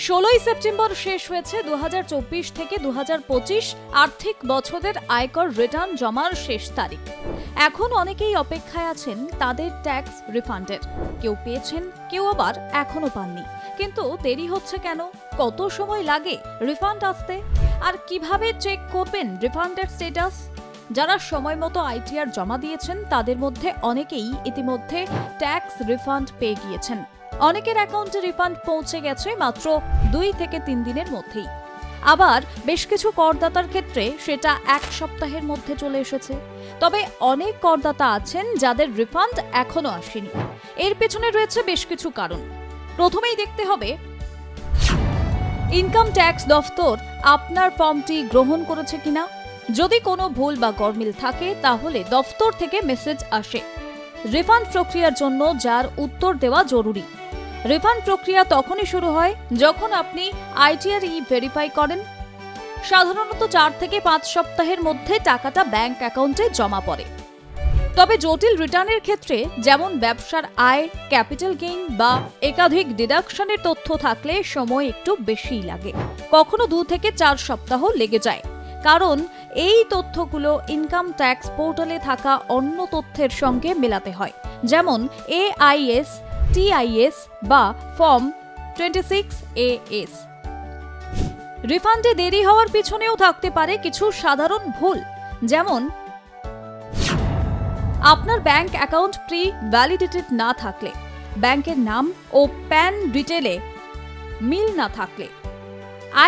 16 September শেষ হয়েছে 2024 থেকে 2025 আর্থিক বছরের আয়কর রিটার্ন জমার শেষ তারিখ। এখন অনেকেই অপেক্ষায় আছেন তাদের ট্যাক্স রিফান্ডের। কেউ পেয়েছেন, কেউ আবার এখনো পাননি। কিন্তু দেরি হচ্ছে কেন? কত সময় লাগে রিফান্ড আসতে? আর কিভাবে চেক করবেন রিফান্ডের স্ট্যাটাস? যারা সময় মতো আইটিআর জমা দিয়েছেন তাদের মধ্যে অনেকেই ইতিমধ্যে ট্যাক্স রিফান্ড পেয়ে গিয়েছেন। অনেকের অ্যাকাউন্টে রিফান্ড পৌঁছে গেছে মাত্র 2 থেকে 3 দিনের মধ্যেই। আবার বেশ কিছু করদাতার ক্ষেত্রে সেটা 1 সপ্তাহের মধ্যে চলে এসেছে। তবে অনেক করদাতা আছেন যাদের রিফান্ড এখনো আসেনি। এর পেছনে রয়েছে বেশ কিছু কারণ। প্রথমেই দেখতে হবে ইনকাম ট্যাক্স দফতর আপনার ফর্মটি গ্রহণ করেছে কিনা। যদি কোনো ভুল বা গরমিল থাকে তাহলে দফতর থেকে মেসেজ আসে রিফান্ড প্রক্রিয়ার জন্য, যার উত্তর দেওয়া জরুরি। রিফান্ড প্রক্রিয়া তখনই শুরু হয় যখন আপনি আইটিআর ভেরিফাই করেন। সাধারণত 4 থেকে 5 সপ্তাহের মধ্যে টাকাটা ব্যাংক অ্যাকাউন্টে জমা পড়ে। তবে জটিল রিটার্নের ক্ষেত্রে, যেমন ব্যবসার আয়, ক্যাপিটাল গেইন বা একাধিক ডিডাকশনের তথ্য থাকলে সময় একটু বেশিই লাগে। কখনো 2 থেকে 4 সপ্তাহ লেগে যায়, কারণ এই তথ্যগুলো ইনকাম ট্যাক্স পোর্টালে থাকা অন্য তথ্যের সঙ্গে মেলাতে হয়, যেমন AIS, TIS বা ফর্ম 26AS। রিফান্ডে দেরি হওয়ার পিছনেও থাকতে পারে কিছু সাধারণ ভুল, যেমন আপনার ব্যাংক অ্যাকাউন্ট প্রি ভ্যালিডেটেড না থাকলে, ব্যাংকের নাম ও প্যান ডিটেলে মিল না থাকলে,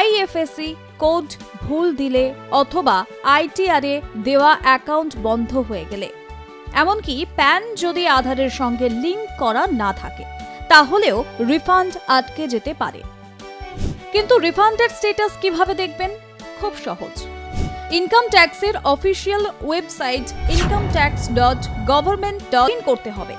IFSC কোড ভুল দিলে অথবা আইটিআর এ দেওয়া অ্যাকাউন্ট বন্ধ হয়ে গেলে, এমনকি প্যান যদি আধারের সঙ্গে লিংক করা না থাকে, তাহলেও রিফান্ড আটকে যেতে পারে। কিন্তু রিফান্ডের স্ট্যাটাস কিভাবে দেখবেন? খুব সহজ। ইনকাম ট্যাক্সের অফিসিয়াল ওয়েবসাইট incometax.government.in করতে হবে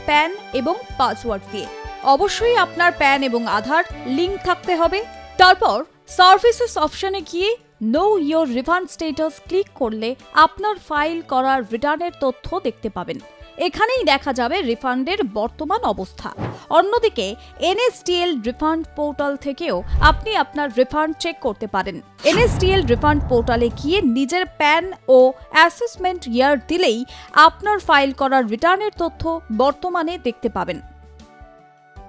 প্যান এবং পাসওয়ার্ড দিয়ে। অবশ্যই আপনার প্যান এবং আধার লিংক থাকতে হবে। তারপর সার্ভিসেস অপশনে গিয়ে know your refund status click করলে আপনার ফাইল করা রিটার্নের তথ্য দেখতে পাবেন। এখানেই দেখা যাবে রিফান্ডের বর্তমান অবস্থা। অন্যদিকে NSDL রিফান্ড পোর্টাল থেকেও আপনি আপনার রিফান্ড চেক করতে পারেন। NSDL রিফান্ড পোর্টালে গিয়ে নিজের প্যান ও অ্যাসেসমেন্ট ইয়ার দিলেই আপনার ফাইল করা রিটার্নের তথ্য বর্তমানে দেখতে পাবেন।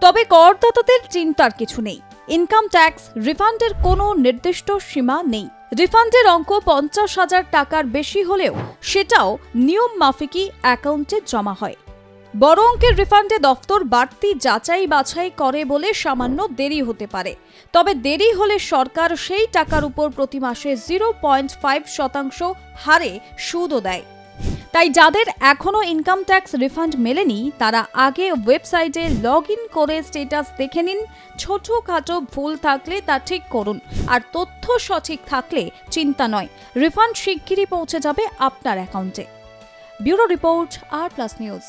তবে করদাতাদের চিন্তার কিছু নেই। ইনকাম ট্যাক্স রিফান্ডের কোনো নির্দিষ্ট সীমা নেই। রিফান্ডের অঙ্ক 50,000 টাকার বেশি হলেও সেটাও নিয়ম মাফিকই অ্যাকাউন্টে জমা হয়। বড় অঙ্কের রিফান্ডে দফতর বাড়তি যাচাই বাছাই করে বলে সামান্য দেরি হতে পারে। তবে দেরি হলে সরকার সেই টাকার উপর প্রতি মাসে 0.5% হারে সুদও দেয়। তাই যাদের এখনো ইনকাম ট্যাক্স রিফান্ড মেলেনি তারা আগে ওয়েবসাইটে লগইন করে স্ট্যাটাস দেখে নিন। ছোটখাটো ভুল থাকলে তা ঠিক করুন, আর তথ্য সঠিক থাকলে চিন্তা নয়, রিফান্ড শিগগিরই পৌঁছে যাবে আপনার অ্যাকাউন্টে। ব্যুরো রিপোর্ট, আর প্লাস নিউজ।